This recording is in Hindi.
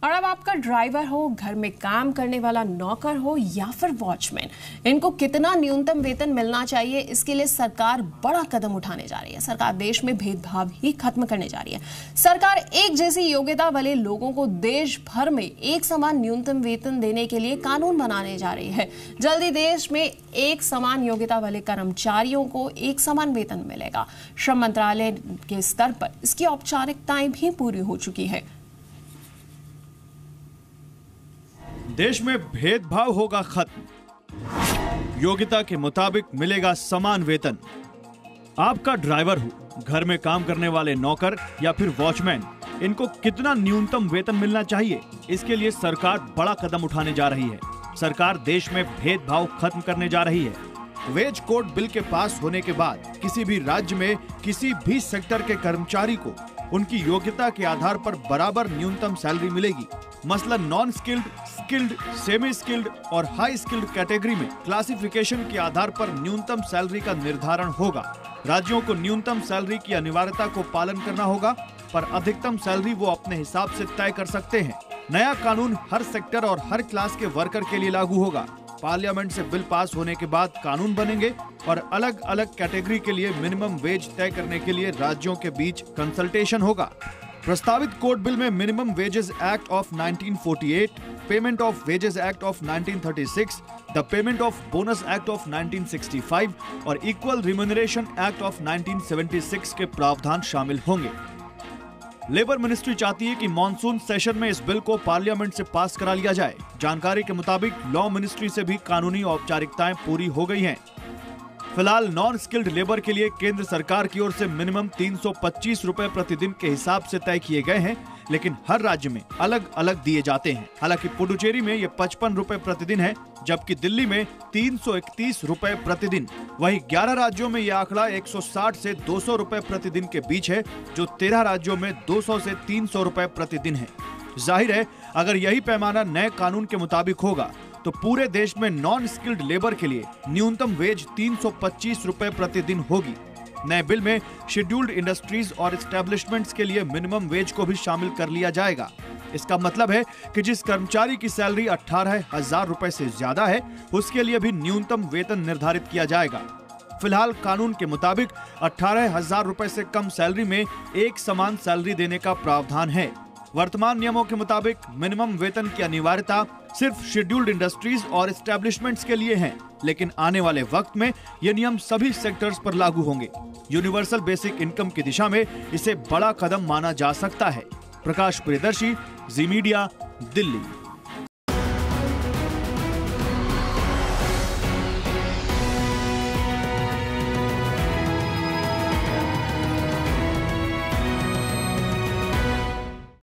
और अब आपका ड्राइवर हो, घर में काम करने वाला नौकर हो या फिर वॉचमैन, इनको कितना न्यूनतम वेतन मिलना चाहिए, इसके लिए सरकार बड़ा कदम उठाने जा रही है। सरकार देश में भेदभाव ही खत्म करने जा रही है। सरकार एक जैसी योग्यता वाले लोगों को देश भर में एक समान न्यूनतम वेतन देने के लिए कानून बनाने जा रही है। जल्दी देश में एक समान योग्यता वाले कर्मचारियों को एक समान वेतन मिलेगा। श्रम मंत्रालय के स्तर पर इसकी औपचारिकताएं भी पूरी हो चुकी है। देश में भेदभाव होगा खत्म, योग्यता के मुताबिक मिलेगा समान वेतन। आपका ड्राइवर हो, घर में काम करने वाले नौकर या फिर वॉचमैन, इनको कितना न्यूनतम वेतन मिलना चाहिए, इसके लिए सरकार बड़ा कदम उठाने जा रही है। सरकार देश में भेदभाव खत्म करने जा रही है। वेज कोड बिल के पास होने के बाद किसी भी राज्य में किसी भी सेक्टर के कर्मचारी को उनकी योग्यता के आधार पर बराबर न्यूनतम सैलरी मिलेगी। मसलन non skilled, skilled, semi skilled और हाई स्किल्ड कैटेगरी में क्लासिफिकेशन के आधार पर न्यूनतम सैलरी का निर्धारण होगा। राज्यों को न्यूनतम सैलरी की अनिवार्यता को पालन करना होगा, पर अधिकतम सैलरी वो अपने हिसाब से तय कर सकते हैं। नया कानून हर सेक्टर और हर क्लास के वर्कर के लिए लागू होगा। पार्लियामेंट से बिल पास होने के बाद कानून बनेंगे और अलग अलग कैटेगरी के लिए मिनिमम वेज तय करने के लिए राज्यों के बीच कंसल्टेशन होगा। प्रस्तावित कोड बिल में minimum wages act of 1948, payment of wages act of 1936, the payment of bonus act of 1965 और इक्वल रिम्यूनरेशन एक्ट ऑफ 1976 के प्रावधान शामिल होंगे। लेबर मिनिस्ट्री चाहती है कि मॉनसून सेशन में इस बिल को पार्लियामेंट से पास करा लिया जाए। जानकारी के मुताबिक लॉ मिनिस्ट्री से भी कानूनी औपचारिकताएं पूरी हो गई हैं। फिलहाल नॉन स्किल्ड लेबर के लिए केंद्र सरकार की ओर से मिनिमम 325 रुपए प्रतिदिन के हिसाब से तय किए गए हैं, लेकिन हर राज्य में अलग अलग दिए जाते हैं। हालांकि पुडुचेरी में ये 55 रुपए प्रतिदिन है, जबकि दिल्ली में 331 रुपए प्रतिदिन। वहीं 11 राज्यों में यह आंकड़ा 160 से 200 रुपए प्रतिदिन के बीच है, जो 13 राज्यों में 200 से 300 रुपए प्रतिदिन है। जाहिर है, अगर यही पैमाना नए कानून के मुताबिक होगा तो पूरे देश में नॉन स्किल्ड लेबर के लिए न्यूनतम वेज 325 रुपए प्रतिदिन होगी। नए बिल में शेड्यूल्ड इंडस्ट्रीज और एस्टेब्लिशमेंट्स के लिए मिनिमम वेज को भी शामिल कर लिया जाएगा। इसका मतलब है कि जिस कर्मचारी की सैलरी 18,000 रुपए से ज्यादा है, उसके लिए भी न्यूनतम वेतन निर्धारित किया जाएगा। फिलहाल कानून के मुताबिक 18,000 रुपए से कम सैलरी में एक समान सैलरी देने का प्रावधान है। वर्तमान नियमों के मुताबिक मिनिमम वेतन की अनिवार्यता सिर्फ शेड्यूल्ड इंडस्ट्रीज और एस्टेब्लिशमेंट्स के लिए है, लेकिन आने वाले वक्त में ये नियम सभी सेक्टर्स पर लागू होंगे। यूनिवर्सल बेसिक इनकम की दिशा में इसे बड़ा कदम माना जा सकता है। प्रकाश प्रियदर्शी, जी मीडिया, दिल्ली।